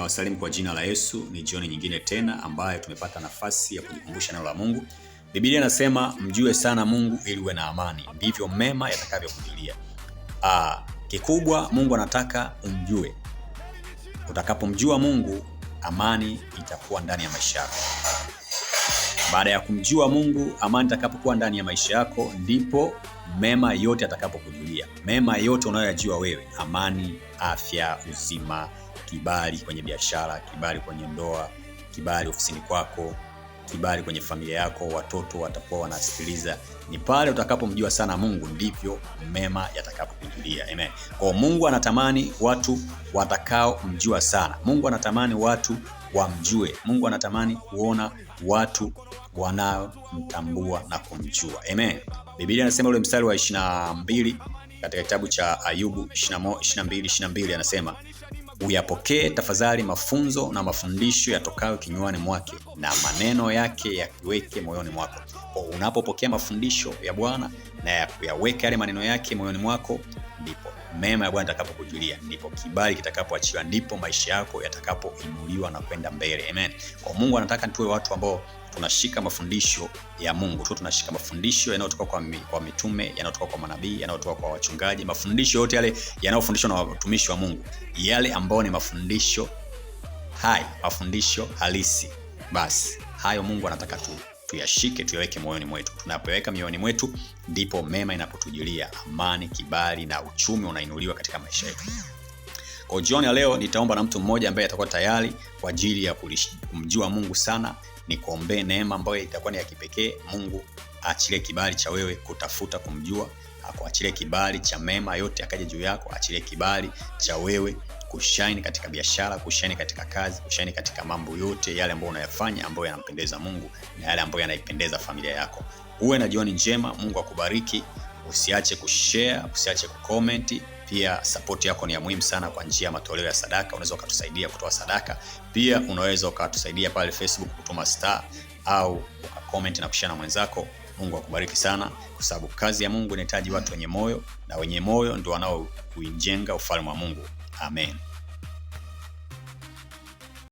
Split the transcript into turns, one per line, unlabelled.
Ninawasalimu kwa jina la Yesu. Ni jioni nyingine tena ambayo tumepata nafasi ya kujikumbusha neno la Mungu. Biblia inasema mjue sana Mungu ili uwe na amani, ndivyo mema yatakavyokujilia. Kikubwa Mungu anataka umjue. Utakapomjua Mungu, amani itakuwa ndani ya maisha yako. Baada ya kumjua Mungu, amani itakapokuwa ndani ya maisha yako, ndipo mema yote atakapokujulia. Mema yote unayojua wewe, amani, afya, uzima, kibali kwenye biashara, kibali kwenye ndoa, kibali ofisini kwako, kibali kwenye familia yako, watoto watakuwa wanasikiliza. Ni pale utakapomjua sana Mungu ndivyo mema yatakapokujulia. Amen. Kwa Mungu anatamani watu watakao mjua sana. Mungu anatamani watu wamjue. Mungu anatamani kuona watu wanaomtambua na kumjua. Amen. Biblia inasema ule mstari wa 22 katika kitabu cha Ayubu 22:22 anasema, uyapokee tafadhali mafunzo na mafundisho yatokayo kinywani mwake, na maneno yake yakiweke moyoni mwako. Kwa unapopokea mafundisho ya Bwana na yaweke yale maneno yake moyoni mwako, ndipo mema ya Bwana atakapokujulia, ndipo kibali kitakapoachiwa, ndipo maisha yako yatakapoinuliwa na kwenda mbele. Amen. Kwa Mungu anataka tuwe watu ambao tunashika mafundisho ya Mungu. Tunashika mafundisho yanayotoka kwa mitume, yanayotoka kwa manabii, yanayotoka kwa wachungaji, mafundisho yote yale yanayofundishwa na watumishi wa Mungu, yale ambao ni mafundisho hai, mafundisho halisi. Basi hayo Mungu anataka tuyashike, tuyaweke moyoni mwetu. Tunapoweka moyoni mwetu, ndipo mema inapotujilia, amani, kibali na uchumi unainuliwa katika maisha yetu. Kwa jioni ya leo nitaomba na mtu mmoja ambaye atakuwa tayari kwa ajili ya kumjua Mungu sana. Nikuombee neema ambayo itakuwa ni ya kipekee. Mungu aachilie kibali cha wewe kutafuta kumjua, akuachilie kibali cha mema yote akaje juu yako, aachilie kibali cha wewe kushine katika biashara, kushine katika kazi, kushine katika mambo yote yale ambayo unayafanya ambayo yanampendeza Mungu na yale ambayo yanaipendeza familia yako. Uwe na jioni njema. Mungu akubariki. Usiache kushare, usiache kucomment. Pia support yako ni ya muhimu sana kwa njia ya matoleo ya sadaka. Unaweza ukatusaidia kutoa sadaka. Pia unaweza ukatusaidia pale Facebook kutuma star au ukacomment na kushare na mwenzako. Mungu akubariki sana, kwa sababu kazi ya Mungu inahitaji watu wenye moyo, na wenye moyo ndio wanao kuijenga ufalme wa Mungu. Amen.